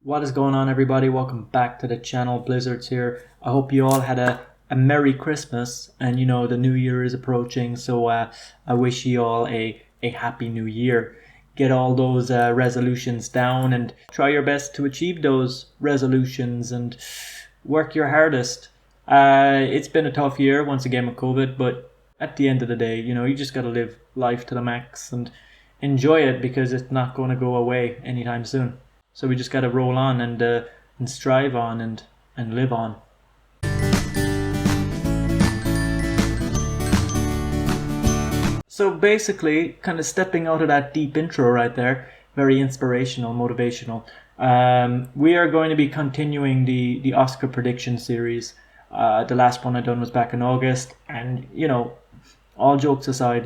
What is going on, everybody? Welcome back to the channel. Blizzards here. I hope you all had a Merry Christmas, and the new year is approaching, so I wish you all a Happy New Year. Get all those resolutions down and try your best to achieve those resolutions and work your hardest. It's been a tough year once again with COVID, but at the end of the day, you just got to live life to the max and enjoy it because it's not going to go away anytime soon. So we just got to roll on and strive on and live on. So basically, kind of stepping out of that deep intro right there, very inspirational, motivational. We are going to be continuing the Oscar prediction series. The last one I done was back in August, and all jokes aside,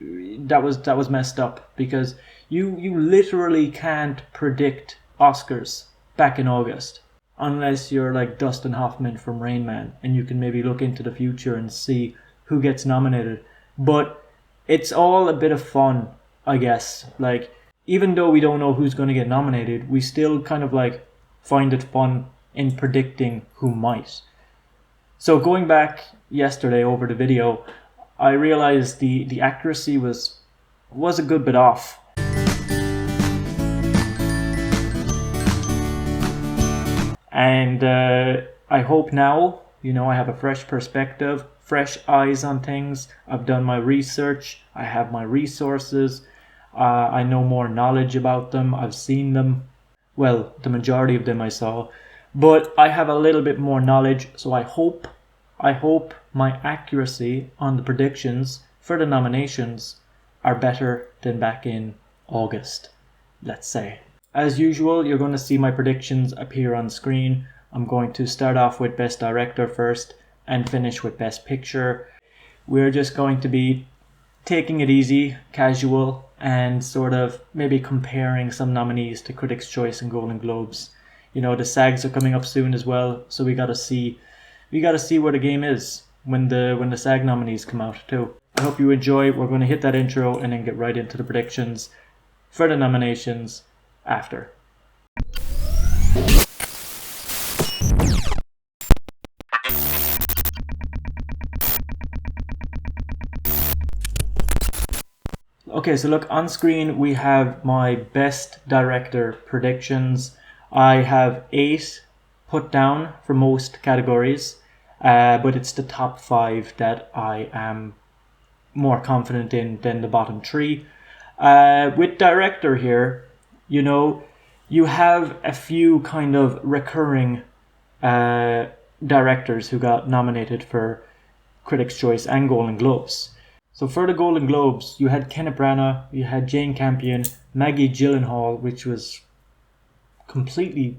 that was messed up because you literally can't predict Oscars back in August unless you're like Dustin Hoffman from Rain Man and you can maybe look into the future and see who gets nominated. But it's all a bit of fun, I guess. Like, even though we don't know who's going to get nominated, we still kind of find it fun in predicting who might. So going back yesterday over the video, I realized the accuracy was a good bit off. And I hope now, I have a fresh perspective, fresh eyes on things. I've done my research. I have my resources. I know more knowledge about them. I've seen them. Well, the majority of them I saw. But I have a little bit more knowledge, so I hope my accuracy on the predictions for the nominations are better than back in August, let's say. As usual, you're going to see my predictions appear on screen. I'm going to start off with Best Director first and finish with Best Picture. We're just going to be taking it easy, casual, and sort of maybe comparing some nominees to Critics' Choice and Golden Globes. The SAGs are coming up soon as well, so we gotta see where the game is when the SAG nominees come out too. I hope you enjoy. We're going to hit that intro and then get right into the predictions for the nominations after. Okay, so look, on screen we have my Best Director predictions. I have 8 put down for most categories, but it's the top 5 that I am more confident in than the bottom 3. With Director here, you have a few kind of recurring directors who got nominated for Critics' Choice and Golden Globes. So for the Golden Globes, you had Kenneth Branagh, you had Jane Campion, Maggie Gyllenhaal, which was completely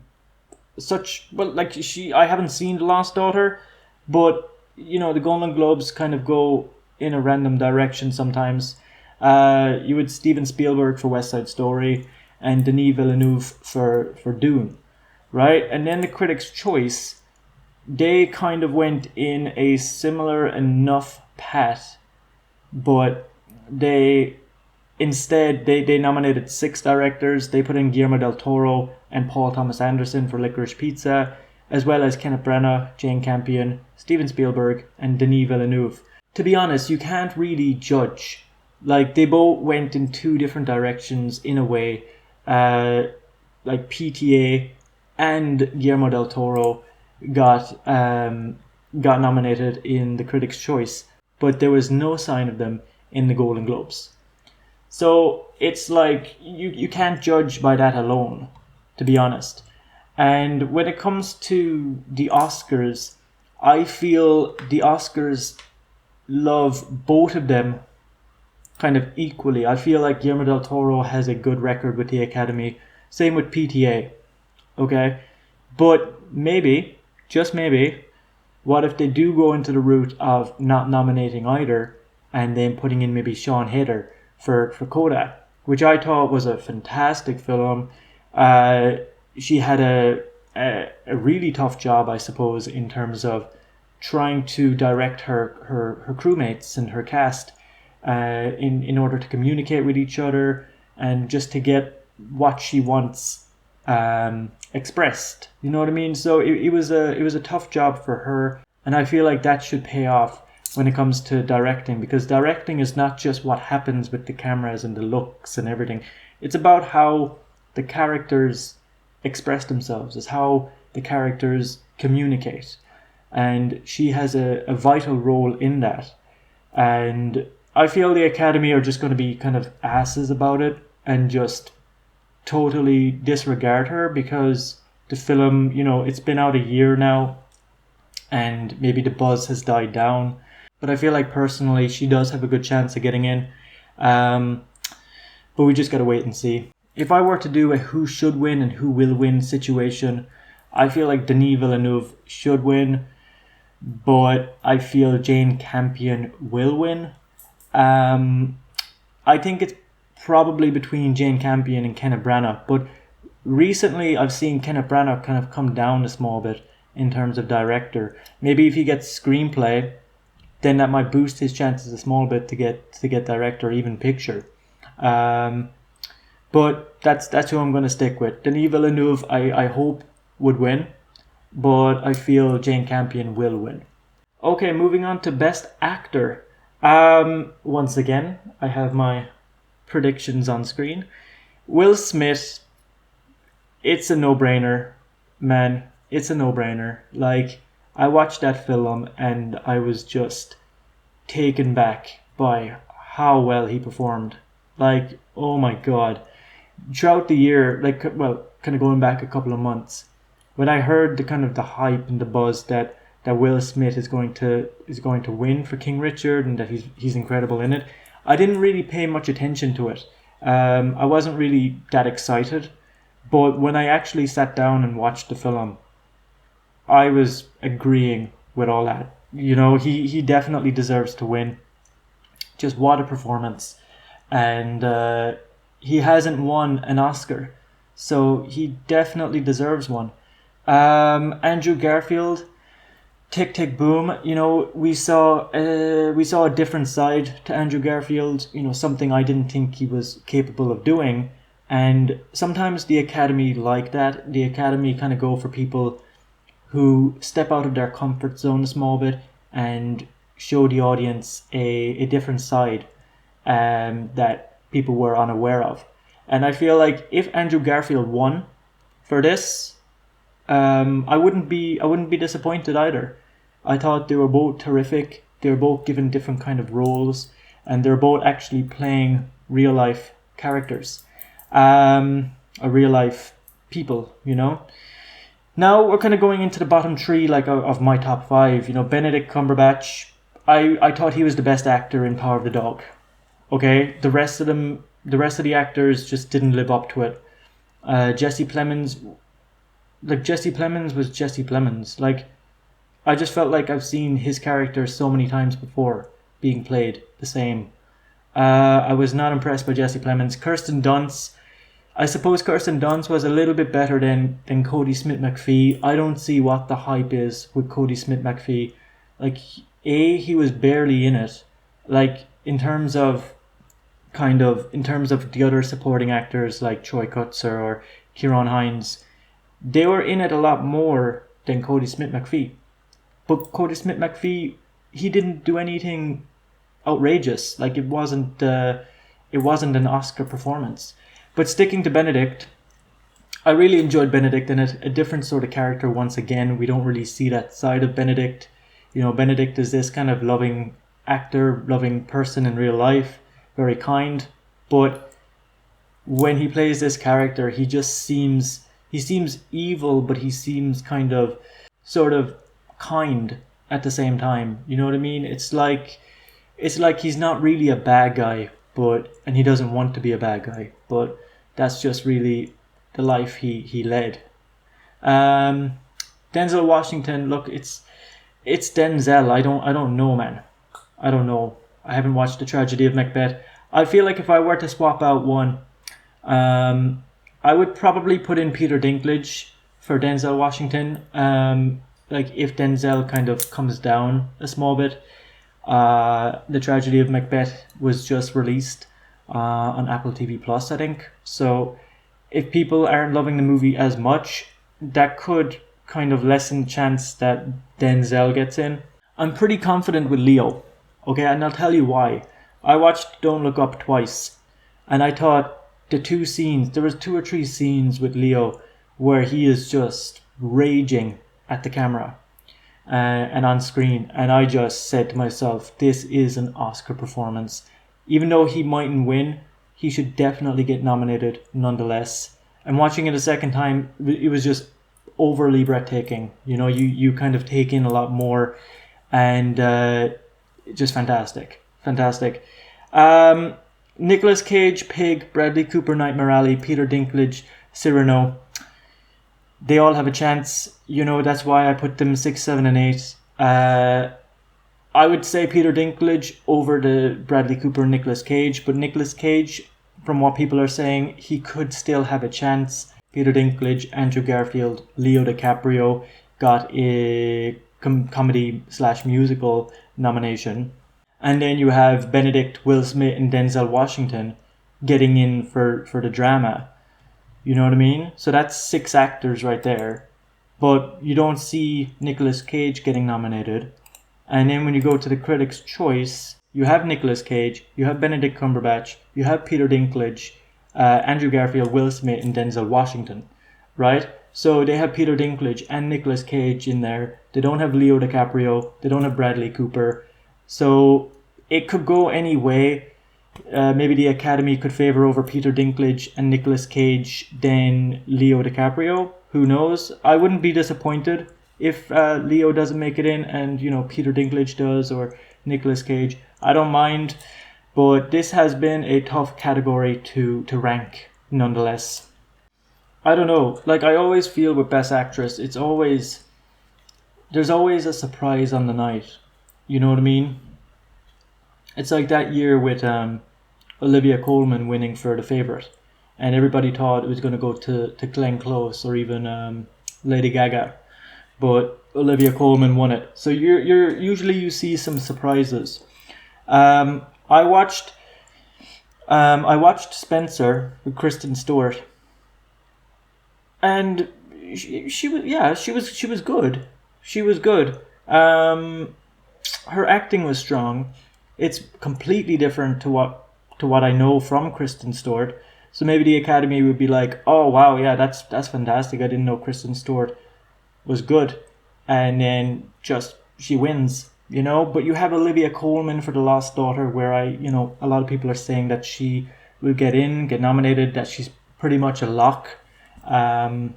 I haven't seen The Lost Daughter, but the Golden Globes kind of go in a random direction sometimes. You had Steven Spielberg for West Side Story and Denis Villeneuve for Dune, right? And then the Critics' Choice, they kind of went in a similar enough path, but they nominated 6 directors. They put in Guillermo del Toro and Paul Thomas Anderson for Licorice Pizza, as well as Kenneth Branagh, Jane Campion, Steven Spielberg, and Denis Villeneuve. To be honest, you can't really judge. They both went in 2 different directions in a way. PTA and Guillermo del Toro got nominated in the Critics' Choice, but there was no sign of them in the Golden Globes. So it's you can't judge by that alone, to be honest. And when it comes to the Oscars, I feel the Oscars love both of them kind of equally. I feel like Guillermo del Toro has a good record with the Academy. Same with PTA. Okay? But maybe, just maybe, what if they do go into the route of not nominating either and then putting in maybe Sian Heder for Coda, which I thought was a fantastic film. She had a really tough job, I suppose, in terms of trying to direct her crewmates and her cast in order to communicate with each other and just to get what she wants expressed. You know what I mean? So it was a tough job for her, and I feel like that should pay off when it comes to directing, because directing is not just what happens with the cameras and the looks and everything. It's about how the characters express themselves. It's how the characters communicate, and she has a vital role in that. And I feel the Academy are just going to be kind of asses about it and just totally disregard her, because the film, it's been out a year now and maybe the buzz has died down. But I feel like personally she does have a good chance of getting in. But we just got to wait and see. If I were to do a who should win and who will win situation, I feel like Denis Villeneuve should win, but I feel Jane Campion will win. I think it's probably between Jane Campion and Kenneth Branagh, but recently I've seen Kenneth Branagh kind of come down a small bit in terms of director. Maybe if he gets screenplay, then that might boost his chances a small bit to get director or even picture. But that's who I'm going to stick with. Denis Villeneuve, I hope would win, but I feel Jane Campion will win. Okay, moving on to Best Actor. Once again, I have my predictions on screen. Will Smith, it's a no-brainer, man. It's a no-brainer. Like, I watched that film and I was just taken back by how well he performed. Like, oh my god. Throughout the year, kind of going back a couple of months, when I heard the hype and the buzz that Will Smith is going to win for King Richard and that he's incredible in it, I didn't really pay much attention to it. I wasn't really that excited, but when I actually sat down and watched the film, I was agreeing with all that. He definitely deserves to win. Just what a performance. And he hasn't won an Oscar, so he definitely deserves one. Andrew Garfield, Tick Tick Boom. We saw a different side to Andrew Garfield. Something I didn't think he was capable of doing. And sometimes the Academy like that. The Academy kind of go for people who step out of their comfort zone a small bit and show the audience a different side that people were unaware of. And I feel like if Andrew Garfield won for this, I wouldn't be disappointed either. I thought they were both terrific. They were both given different kind of roles, and they're both actually playing real life characters, real life people. Now we're kind of going into the bottom three, of my top five. Benedict Cumberbatch. I thought he was the best actor in Power of the Dog. Okay, the rest of the actors just didn't live up to it. Jesse Plemons was Jesse Plemons. I just felt like I've seen his character so many times before being played the same. I was not impressed by Jesse Plemons. Kirsten Dunst. I suppose Kirsten Dunst was a little bit better than Cody Smith-McPhee. I don't see what the hype is with Cody Smith-McPhee. He was barely in it. In terms of the other supporting actors like Troy Kutzer or Kieran Hines, they were in it a lot more than Cody Smith-McPhee. But Cody Smith-McPhee, he didn't do anything outrageous. It wasn't an Oscar performance. But sticking to Benedict, I really enjoyed Benedict in it. A different sort of character once again. We don't really see that side of Benedict. Benedict is this kind of loving actor, loving person in real life, very kind. But when he plays this character, he seems evil, but he seems sort of kind at the same time. You know what I mean? It's like he's not really a bad guy, and he doesn't want to be a bad guy, but that's just really the life he led. Denzel Washington, look, it's Denzel. I don't know, man. I don't know. I haven't watched The Tragedy of Macbeth. I feel like if I were to swap out one, I would probably put in Peter Dinklage for Denzel Washington. If Denzel kind of comes down a small bit. The Tragedy of Macbeth was just released on Apple TV Plus, I think. So if people aren't loving the movie as much, that could kind of lessen the chance that Denzel gets in. I'm pretty confident with Leo, okay, and I'll tell you why. I watched Don't Look Up twice, and I thought there was 2 or 3 scenes with Leo where he is just raging at the camera and on screen, and I just said to myself, this is an Oscar performance. Even though he mightn't win, he should definitely get nominated nonetheless. And watching it a second time, it was just overly breathtaking. You kind of take in a lot more, and just fantastic. Nicolas Cage, Pig, Bradley Cooper, Nightmare Alley, Peter Dinklage, Cyrano. They all have a chance. That's why I put them 6, 7, and 8. I would say Peter Dinklage over the Bradley Cooper and Nicolas Cage, but Nicolas Cage, from what people are saying, he could still have a chance. Peter Dinklage, Andrew Garfield, Leo DiCaprio got a comedy/musical nomination. And then you have Benedict, Will Smith, and Denzel Washington getting in for the drama. You know what I mean? So that's 6 actors right there. But you don't see Nicolas Cage getting nominated. And then when you go to the Critics' Choice, you have Nicolas Cage, you have Benedict Cumberbatch, you have Peter Dinklage, Andrew Garfield, Will Smith, and Denzel Washington, right? So they have Peter Dinklage and Nicolas Cage in there. They don't have Leo DiCaprio. They don't have Bradley Cooper. So it could go any way. Maybe the Academy could favor over Peter Dinklage and Nicolas Cage than Leo DiCaprio. Who knows? I wouldn't be disappointed if Leo doesn't make it in and Peter Dinklage does, or Nicolas Cage. I don't mind, but this has been a tough category to rank nonetheless. I don't know. Like, I always feel with Best Actress, there's always a surprise on the night. You know what I mean? It's like that year with Olivia Colman winning for The Favourite, and everybody thought it was going to go to Glenn Close or even Lady Gaga, but Olivia Colman won it. So you're usually you see some surprises. I watched Spencer with Kristen Stewart, and she was good. She was good. Her acting was strong. It's completely different to what I know from Kristen Stewart. So maybe the Academy would be like, "Oh wow, yeah, that's fantastic. I didn't know Kristen Stewart was good," and then just she wins, But you have Olivia Colman for The Lost Daughter, where a lot of people are saying that she will get nominated, that she's pretty much a lock. And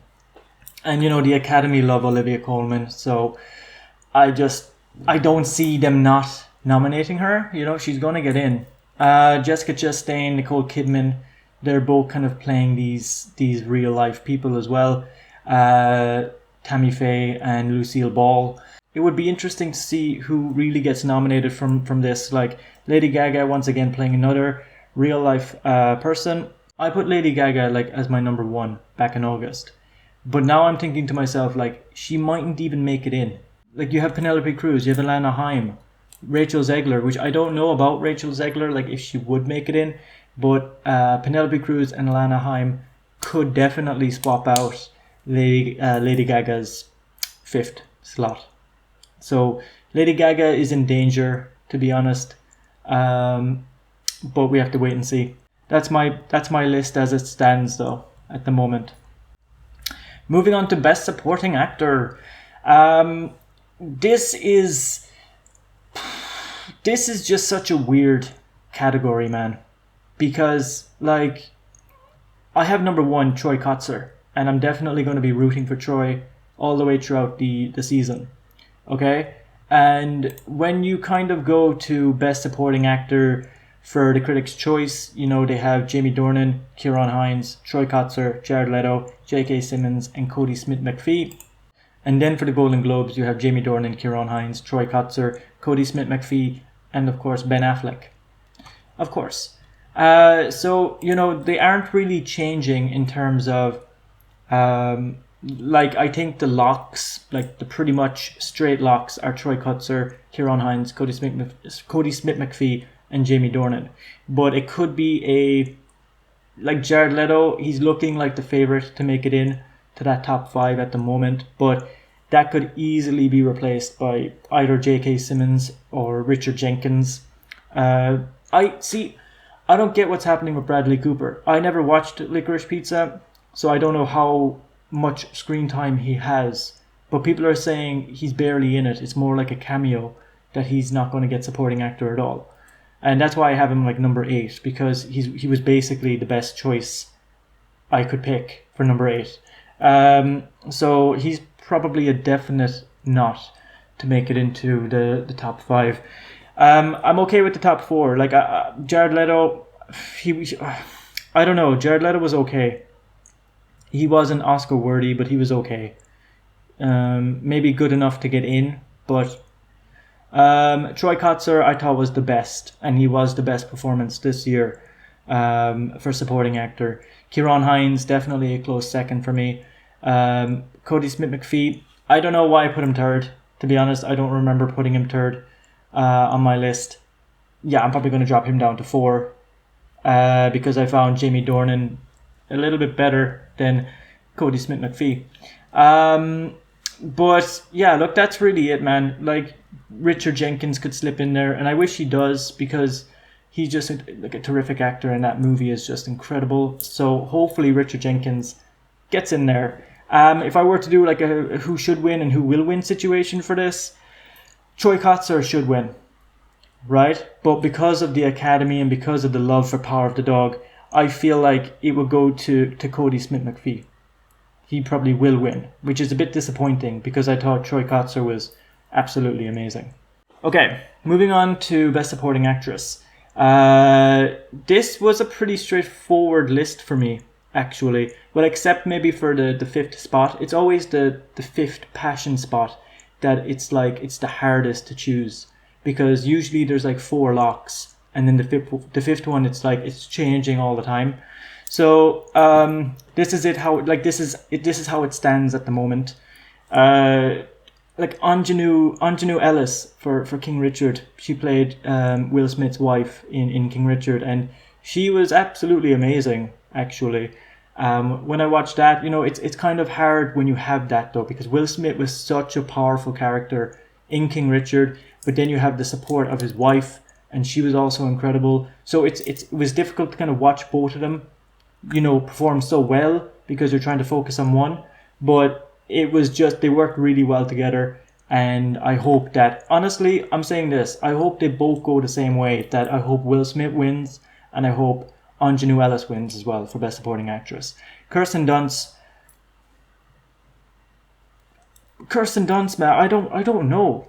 the Academy love Olivia Colman, so I don't see them not nominating her. She's gonna get in. Jessica Chastain, Nicole Kidman, they're both kind of playing these real life people as well. Tammy Faye and Lucille Ball. It would be interesting to see who really gets nominated from this. Like Lady Gaga once again playing another real life person. I put Lady Gaga as my number 1 back in August. But now I'm thinking to myself, she mightn't even make it in. You have Penelope Cruz, you have Alana Haim, Rachel Zegler, which I don't know about Rachel Zegler, if she would make it in. But Penelope Cruz and Alana Haim could definitely swap out Lady Gaga's 5th slot. So Lady Gaga is in danger, to be honest. But we have to wait and see. That's my list as it stands, though, at the moment. Moving on to Best Supporting Actor. This is just such a weird category, man. Because, I have number 1, Troy Kotsur. And I'm definitely going to be rooting for Troy all the way throughout the season. Okay? And when you kind of go to Best Supporting Actor for the Critics' Choice, they have Jamie Dornan, Ciarán Hinds, Troy Kotsur, Jared Leto, J.K. Simmons, and Cody Smith-McPhee. And then for the Golden Globes, you have Jamie Dornan, Ciarán Hinds, Troy Kotsur, Cody Smith-McPhee, and of course Ben Affleck. Of course. So, they aren't really changing in terms of, I think the locks, the pretty much straight locks are Troy Kotsur, Ciarán Hinds, Cody Smith-McPhee, and Jamie Dornan. But it could be a like Jared Leto, he's looking like the favorite to make it in to that top 5 at the moment, but that could easily be replaced by either J.K. Simmons or Richard Jenkins. I don't get what's happening with Bradley Cooper. I never watched Licorice Pizza, so I don't know how much screen time he has. But people are saying he's barely in it. It's more like a cameo, that he's not going to get supporting actor at all. And that's why I have him like number 8, because he was basically the best choice I could pick for number 8. So he's probably a definite not to make it into the top 5. I'm okay with the top 4. Like Jared Leto, I don't know. Jared Leto was okay. He wasn't Oscar worthy, but he was okay. Maybe good enough to get in, but Troy Kotsur I thought was the best, and he was the best performance this year for supporting actor. Kieran Hines, definitely a close second for me. Cody Smith-McPhee, I don't know why I put him third. To be honest, I don't remember putting him third on my list. Yeah, I'm probably going to drop him down to 4 because I found Jamie Dornan a little bit better than Cody Smith-McPhee. But yeah, look, that's really it, man. Like, Richard Jenkins could slip in there, and I wish he does, because he's just a terrific actor, and that movie is just incredible. So hopefully Richard Jenkins gets in there. If I were to do like a who should win and who will win situation for this, Troy Kotsur should win, right? But because of the Academy and because of the love for Power of the Dog, I feel like it will go to Cody Smith-McPhee. He probably will win, which is a bit disappointing because I thought Troy Kotsur was absolutely amazing. Okay, moving on to Best Supporting Actress. This was a pretty straightforward list for me, actually. Well, except maybe for the fifth spot. It's always the fifth passion spot that it's the hardest to choose, because usually there's like 4 locks, and then the fifth one, it's changing all the time. So this is how it stands at the moment. Like Anjanou Ellis for King Richard. She played Will Smith's wife in King Richard, and she was absolutely amazing, actually. When I watched that, it's kind of hard when you have that, though, because Will Smith was such a powerful character in King Richard, but then you have the support of his wife, and she was also incredible. So it was difficult to kind of watch both of them, perform so well, because you're trying to focus on one. But it was just, they worked really well together. And I hope that, honestly, I'm saying this, I hope they both go the same way. That I hope Will Smith wins, and I hope Anjanou Ellis wins as well for Best Supporting Actress. Kirsten Dunst, man, I don't know.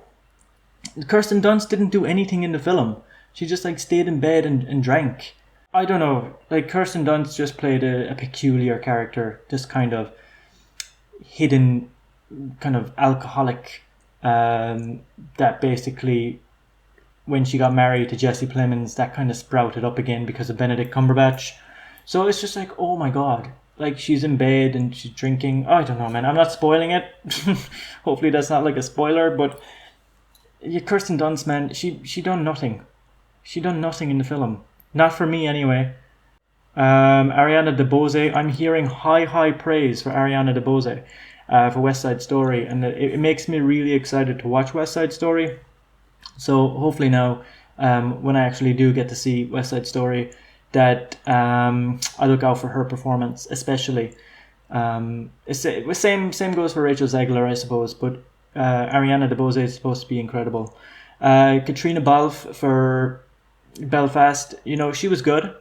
Kirsten Dunst didn't do anything in the film. She just stayed in bed and drank. I don't know. Kirsten Dunst just played a peculiar character, just kind of hidden, kind of alcoholic. That basically, when she got married to Jesse Plemons, that kind of sprouted up again because of Benedict Cumberbatch. So it's just oh my god. She's in bed and she's drinking. I don't know, man. I'm not spoiling it. Hopefully that's not a spoiler, but Kirsten Dunst, man, she done nothing. She done nothing in the film. Not for me, anyway. Ariana DeBose. I'm hearing high praise for Ariana DeBose for West Side Story, and it makes me really excited to watch West Side Story. So hopefully now, when I actually do get to see West Side Story, that I look out for her performance, especially. Same goes for Rachel Zegler, I suppose, but Ariana DeBose is supposed to be incredible. Katrina Balfe for Belfast, she was good.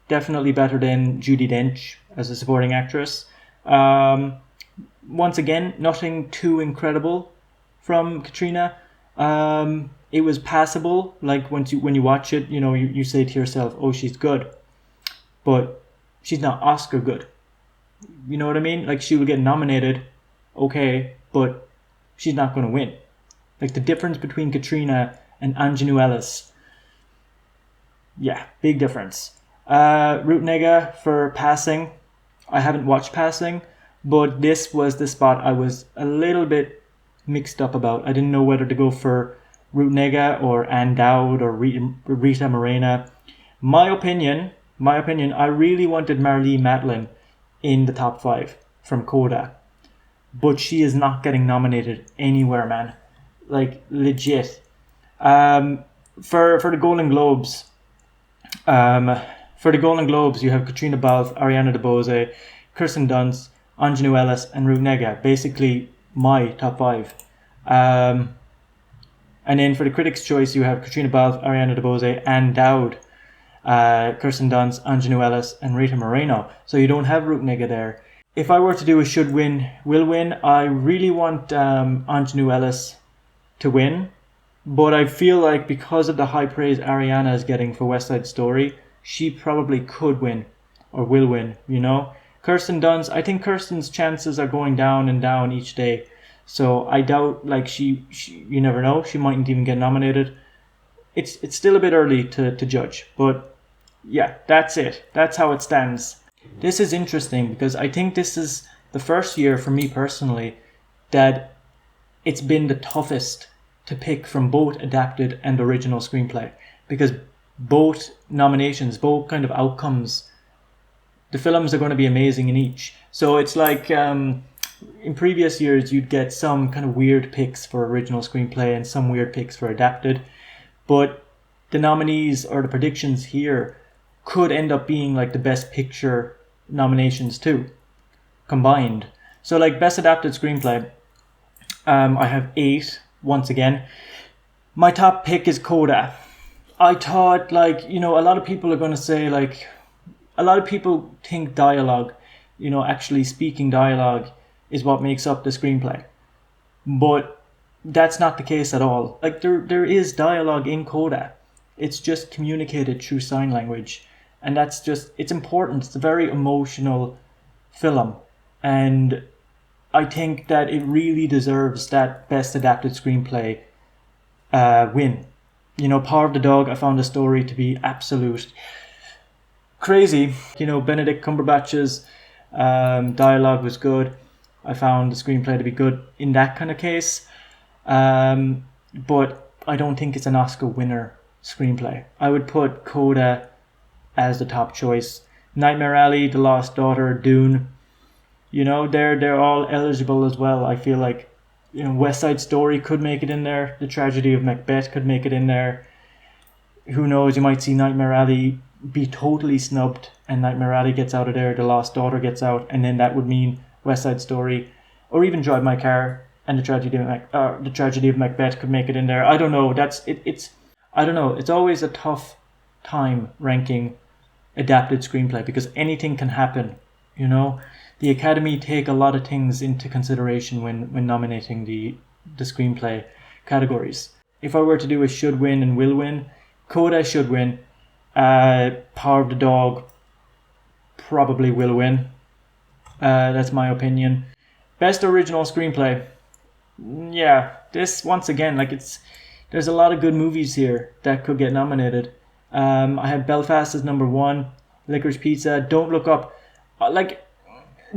Definitely better than Judi Dench as a supporting actress. Once again, nothing too incredible from Katrina. It was passable. When you watch it, you say to yourself, "Oh, she's good," but she's not Oscar good. You know what I mean? She will get nominated, okay, but she's not going to win. The difference between Katrina and Anjanou Ellis. Yeah, big difference. Ruth Negga for Passing. I haven't watched Passing, but this was the spot I was a little bit mixed up about. I didn't know whether to go for Ruth Negga or Ann Dowd or Rita Moreno. My opinion, My opinion, I really wanted Marlee Matlin in the top 5 from Coda, but she is not getting nominated anywhere, man. Like, legit. For the Golden Globes, you have Katrina Balfe, Ariana DeBose, Kirsten Dunst, Ingenue Ellis, and Ruth Negga. Basically, my top 5. And then for the Critics' Choice, you have Katrina Balfe, Ariana DeBose, Anne Dowd, Kirsten Dunst, Ingenue Ellis, and Rita Moreno. So you don't have Ruth Negga there. If I were to do a should win, will win, I really want Ingenue Ellis to win. But I feel like because of the high praise Ariana is getting for West Side Story, she probably could win or will win, you know? Kirsten Dunst, I think Kirsten's chances are going down and down each day. So I doubt, like, she you never know, she mightn't even get nominated. It's still a bit early to judge, but yeah, that's it. That's how it stands. This is interesting because I think this is the first year for me personally that it's been the toughest to pick from both adapted and original screenplay, because both nominations, both kind of outcomes, the films are going to be amazing in each. So it's like in previous years you'd get some kind of weird picks for original screenplay and some weird picks for adapted, but the nominees or the predictions here could end up being like the best picture nominations too, combined. So like best adapted screenplay, I have 8 once again. My top pick is Coda. I thought, like, you know, a lot of people are going to say, like, a lot of people think dialogue, you know, actually speaking dialogue is what makes up the screenplay. But that's not the case at all. Like, there is dialogue in Coda. It's just communicated through sign language. And that's just, it's important. It's a very emotional film. And I think that it really deserves that best adapted screenplay win. You know, Power of the Dog, I found the story to be absolute crazy. You know, Benedict Cumberbatch's dialogue was good. I found the screenplay to be good in that kind of case. But I don't think it's an Oscar winner screenplay. I would put Coda as the top choice. Nightmare Alley, The Lost Daughter, Dune, you know, they're all eligible as well. I feel like, you know, West Side Story could make it in there. The Tragedy of Macbeth could make it in there. Who knows, you might see Nightmare Alley be totally snubbed and Nightmare Alley gets out of there, The Lost Daughter gets out, and then that would mean West Side Story, or even Drive My Car and The Tragedy of Macbeth could make it in there. I don't know. It's I don't know. It's always a tough time ranking adapted screenplay because anything can happen, you know. The Academy take a lot of things into consideration when nominating the screenplay categories. If I were to do a should win and will win, Coda should win. Power of the Dog probably will win. That's my opinion. Best original screenplay. Yeah, this once again, like there's a lot of good movies here that could get nominated. I have Belfast as number 1, Licorice Pizza, Don't Look Up.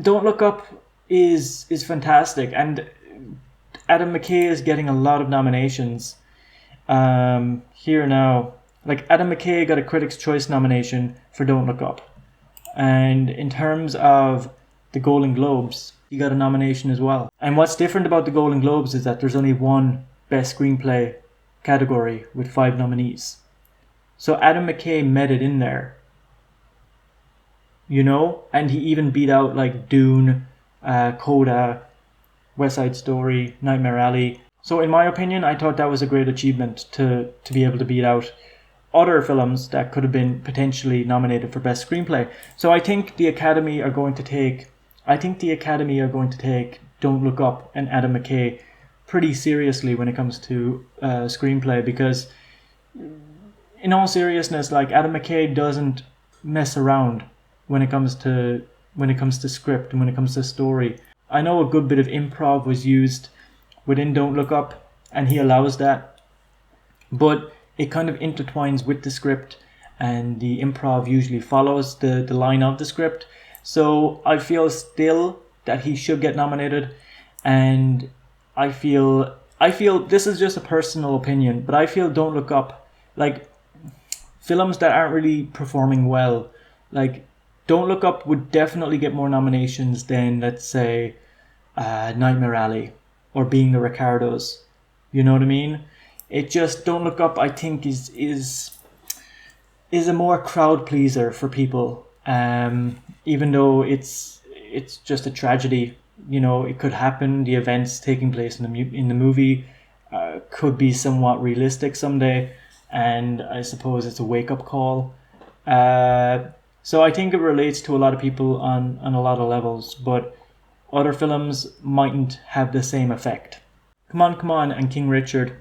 Don't Look Up is fantastic, and Adam McKay is getting a lot of nominations here now. Like, Adam McKay got a Critics' Choice nomination for Don't Look Up, and in terms of the Golden Globes, he got a nomination as well. And what's different about the Golden Globes is that there's only one Best Screenplay category with 5 nominees. So Adam McKay made it in there, you know, and he even beat out like Dune, Coda, West Side Story, Nightmare Alley. So in my opinion, I thought that was a great achievement to be able to beat out other films that could have been potentially nominated for Best Screenplay. So I think the Academy are going to take Don't Look Up and Adam McKay pretty seriously when it comes to screenplay, because in all seriousness, like, Adam McKay doesn't mess around when it comes to script and when it comes to story. I know a good bit of improv was used within Don't Look Up, and he allows that, but it kind of intertwines with the script, and the improv usually follows the line of the script. So I feel still that he should get nominated, and I feel this is just a personal opinion, but I feel Don't Look Up, like, films that aren't really performing well Like, Don't Look Up would definitely get more nominations than, let's say, Nightmare Alley or Being the Ricardos. You know what I mean? It just, Don't Look Up, I think, is a more crowd pleaser for people. Even though it's just a tragedy. You know, it could happen. The events taking place in the movie could be somewhat realistic someday, and I suppose it's a wake up call. So I think it relates to a lot of people on a lot of levels, but other films mightn't have the same effect. Come On, and King Richard.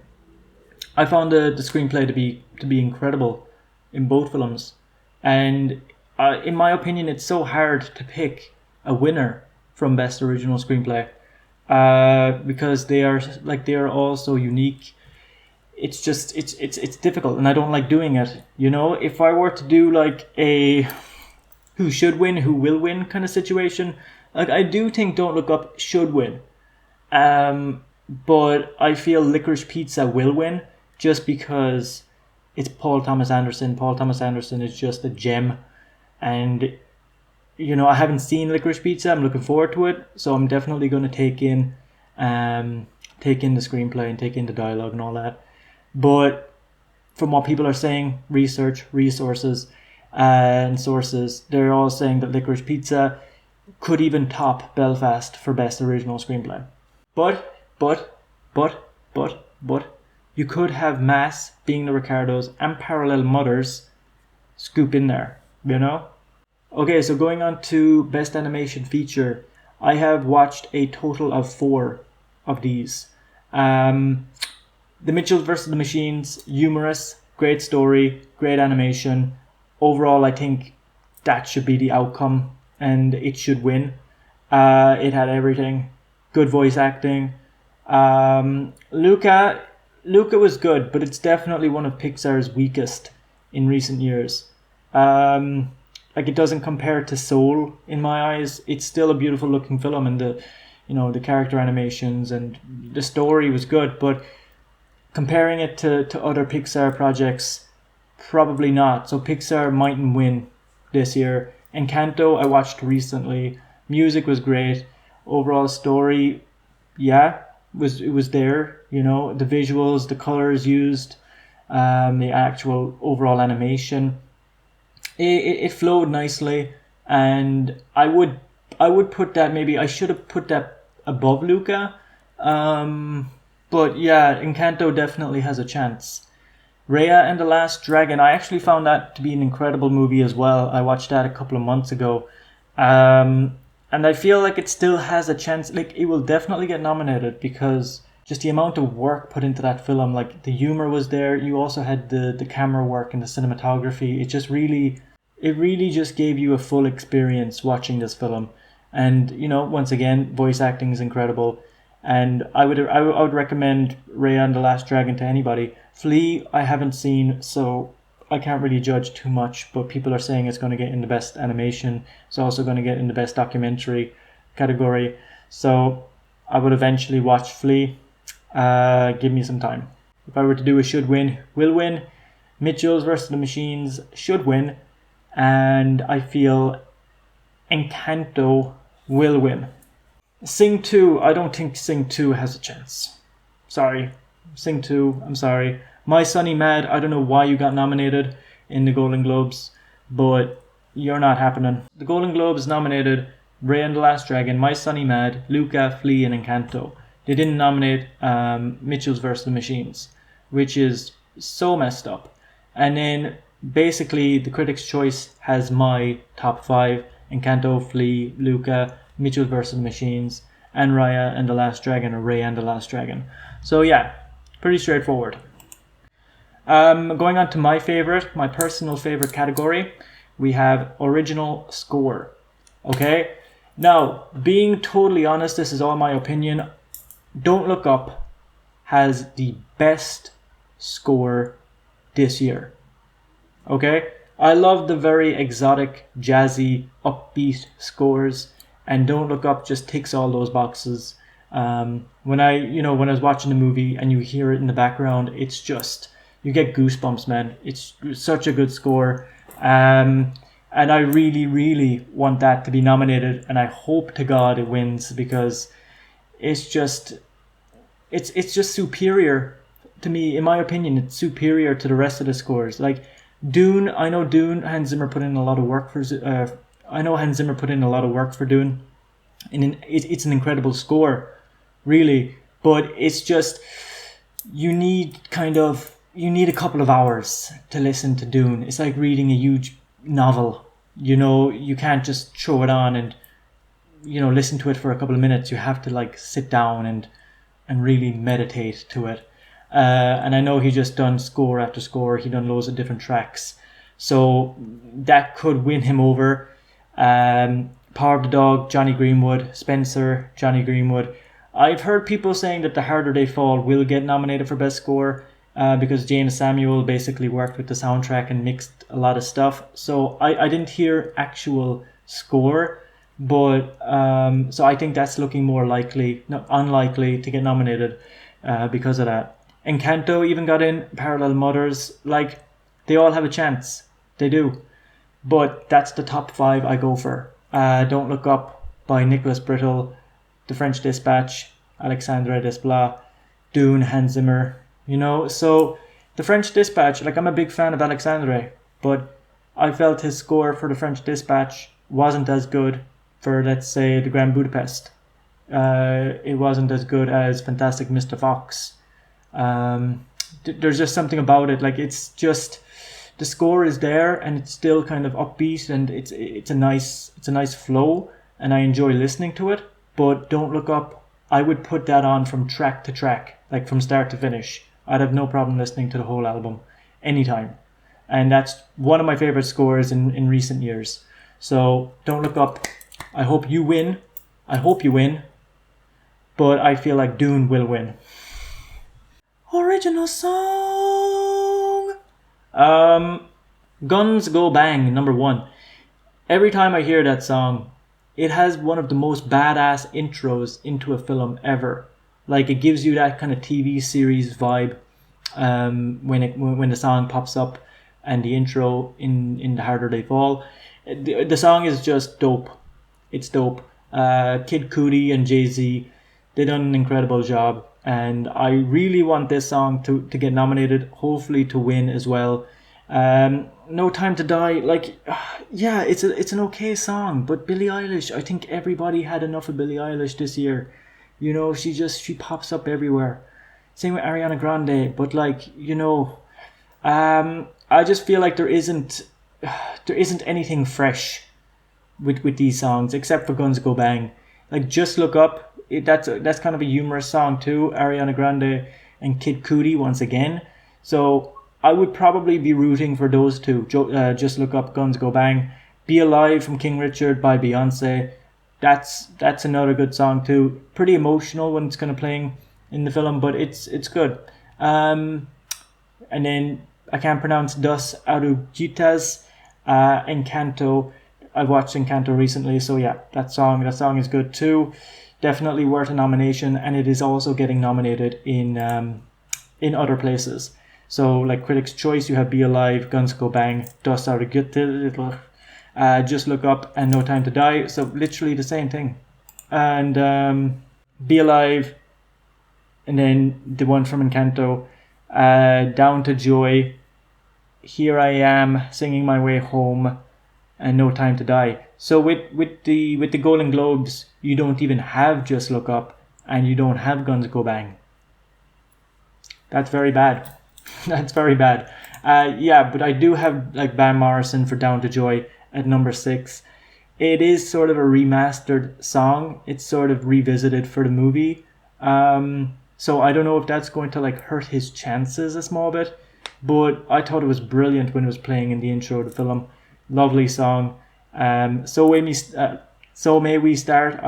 I found the screenplay to be incredible in both films, and in my opinion, it's so hard to pick a winner from Best Original Screenplay because they are all so unique. It's just it's difficult, and I don't like doing it. You know, if I were to do like a who should win, who will win kind of situation, like I do think Don't Look Up should win, but I feel Licorice Pizza will win just because it's Paul Thomas Anderson. Paul Thomas Anderson is just a gem, and you know, I haven't seen Licorice Pizza. I'm looking forward to it, so I'm definitely going to take in the screenplay and take in the dialogue and all that. But from what people are saying, resources, and sources, they're all saying that Licorice Pizza could even top Belfast for Best Original Screenplay. But, you could have Mass, Being the Ricardos, and Parallel Mothers scoop in there, you know? Okay, so going on to Best Animation Feature, I have watched a total of 4 of these. The Mitchells vs. the Machines, humorous, great story, great animation. Overall, I think that should be the outcome, and it should win. It had everything. Good voice acting. Luca was good, but it's definitely one of Pixar's weakest in recent years. Like, it doesn't compare to Soul in my eyes. It's still a beautiful looking film, and the character animations and the story was good, but comparing it to other Pixar projects, probably not. So Pixar mightn't win this year. Encanto I watched recently. Music was great. Overall story, yeah, it was there. You know, the visuals, the colors used, the actual overall animation. It flowed nicely, and I would put that, maybe I should have put that above Luca, but yeah, Encanto definitely has a chance. Raya and the Last Dragon, I actually found that to be an incredible movie as well. I watched that a couple of months ago, and I feel like it still has a chance. Like, it will definitely get nominated because just the amount of work put into that film. Like, the humor was there. You also had the camera work and the cinematography. It really just gave you a full experience watching this film. And, you know, once again, voice acting is incredible. And I would recommend Raya and the Last Dragon to anybody. Flea, I haven't seen, so I can't really judge too much. But people are saying it's going to get in the best animation. It's also going to get in the best documentary category. So I would eventually watch Flea. Give me some time. If I were to do a should win, will win. Mitchells vs. the Machines should win. And I feel Encanto will win. Sing 2, I don't think Sing 2 has a chance. Sorry. Sing 2, I'm sorry. My Sunny Mad, I don't know why you got nominated in the Golden Globes, but you're not happening. The Golden Globes nominated Raya and the Last Dragon, My Sunny Mad, Luca, Flea, and Encanto. They didn't nominate Mitchells vs. the Machines, which is so messed up. And then basically the Critics' Choice has my top 5: Encanto, Flea, Luca, Mitchells vs. the Machines, and Raya and the Last Dragon, or Raya and the Last Dragon. So yeah, pretty straightforward. Going on to my personal favorite category, we have original score. Okay? Now, being totally honest, this is all my opinion. Don't Look Up has the best score this year. Okay? I love the very exotic, jazzy, upbeat scores, and Don't Look Up just ticks all those boxes. When I was watching the movie and you hear it in the background, it's just, you get goosebumps, man. It's such a good score. And I really, really want that to be nominated, and I hope to God it wins, because it's just it's just superior to me, in my opinion. It's superior to the rest of the scores. Like Dune, I know Dune. Hans Zimmer put in a lot of work for. I know Hans Zimmer put in a lot of work for Dune, and it's an incredible score, really. But it's just you need a couple of hours to listen to Dune. It's like reading a huge novel. You can't just throw it on and listen to it for a couple of minutes. You have to like sit down and really meditate to it. And I know he just done score after score. He done loads of different tracks, so that could win him over. Power of the Dog, Johnny Greenwood, Spencer, Johnny Greenwood. I've heard people saying that The Harder They Fall will get nominated for Best Score because James Samuel basically worked with the soundtrack and mixed a lot of stuff. So I didn't hear actual score, but so I think that's looking more unlikely to get nominated because of that. Encanto even got in, Parallel Mothers. Like, they all have a chance. They do. But that's the top 5 I go for. Don't Look Up by Nicholas Brittle, The French Dispatch, Alexandre Desplat, Dune, Hans Zimmer. So The French Dispatch, like, I'm a big fan of Alexandre, but I felt his score for The French Dispatch wasn't as good for, let's say, The Grand Budapest. It wasn't as good as Fantastic Mr. Fox. There's just something about it. Like, it's just, the score is there and it's still kind of upbeat, and it's a nice flow, and I enjoy listening to it. But Don't Look Up, I would put that on from track to track, like from start to finish. I'd have no problem listening to the whole album anytime. And that's one of my favorite scores in recent years. So Don't Look Up, I hope you win. But I feel like Dune will win. Original song. Guns Go Bang, number 1. Every time I hear that song, it has one of the most badass intros into a film ever. Like, it gives you that kind of TV series vibe when the song pops up, and the intro in The Harder They Fall. The song is just dope. It's dope. Kid Cudi and Jay-Z, they done an incredible job, and I really want this song to get nominated, hopefully to win as well. No Time to Die, like, yeah, it's an okay song, but Billie Eilish, I think everybody had enough of Billie Eilish this year. She pops up everywhere. Same with Ariana Grande, but like, I just feel like there isn't anything fresh with these songs except for Guns Go Bang. Like, Just Look Up, that's kind of a humorous song too. Ariana Grande and Kid Cudi once again. So I would probably be rooting for those two. Just Look Up, Guns Go Bang. Be Alive from King Richard by Beyonce. That's another good song too. Pretty emotional when it's kind of playing in the film, but it's good. And then I can't pronounce Dos Oruguitas, Encanto. I've watched Encanto recently, so yeah, that song is good too. Definitely worth a nomination, and it is also getting nominated in other places. So, like Critics' Choice, you have Be Alive, Guns Go Bang, Dos Oruguitas, Just Look Up, and No Time to Die. So literally the same thing. And Be Alive, and then the one from Encanto, Down to Joy, Here I Am, Singing My Way Home, and No Time to Die. So with the Golden Globes, you don't even have Just Look Up, and you don't have Guns Go Bang. That's very bad. That's very bad. Yeah, but I do have like Van Morrison for Down to Joy at number 6. It is sort of a remastered song. It's sort of revisited for the movie. So I don't know if that's going to like hurt his chances a small bit, but I thought it was brilliant when it was playing in the intro of the film. Lovely song. So May We Start.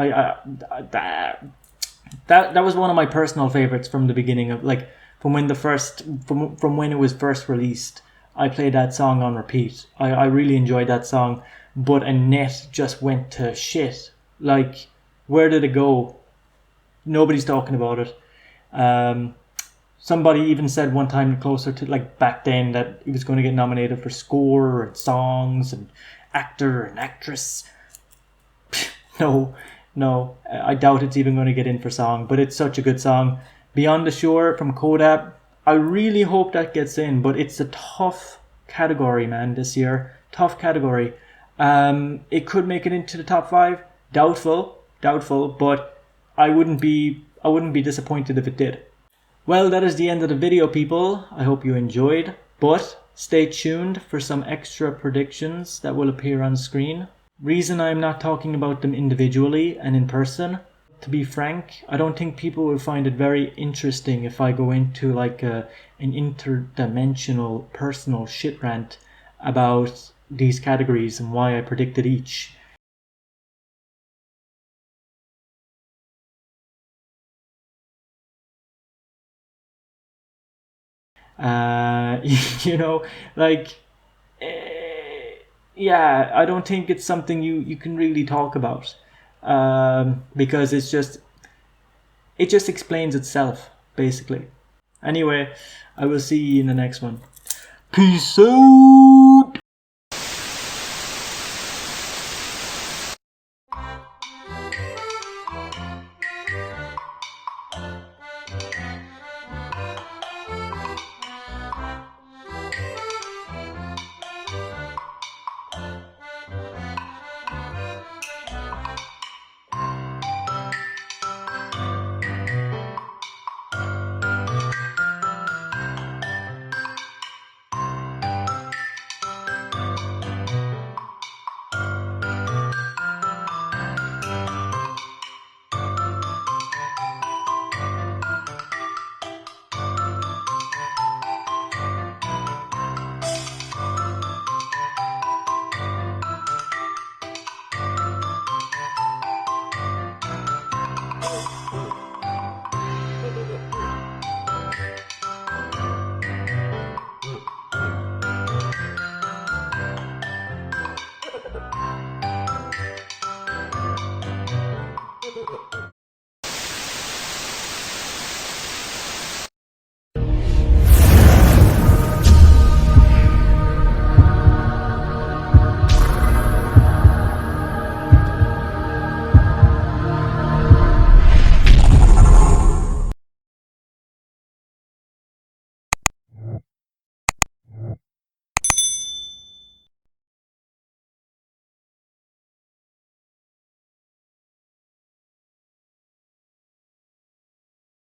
That was one of my personal favorites from the beginning of like from when it was first released. I played that song on repeat. I really enjoyed that song, but Annette just went to shit. Like, where did it go? Nobody's talking about it. Somebody even said one time closer to like back then that he was going to get nominated for score and songs and actor and actress. No, no, I doubt it's even going to get in for song, but it's such a good song. Beyond the Shore from Coda, I really hope that gets in, but it's a tough category, man, this year. Tough category. It could make it into the top 5. Doubtful, but I wouldn't be disappointed if it did. Well, that is the end of the video, people. I hope you enjoyed, but stay tuned for some extra predictions that will appear on screen. Reason I'm not talking about them individually and in person, to be frank, I don't think people will find it very interesting if I go into like an interdimensional personal shit rant about these categories and why I predicted each. You know, like, yeah, I don't think it's something you can really talk about, because it just explains itself, basically. Anyway, I will see you in the next one. Peace out!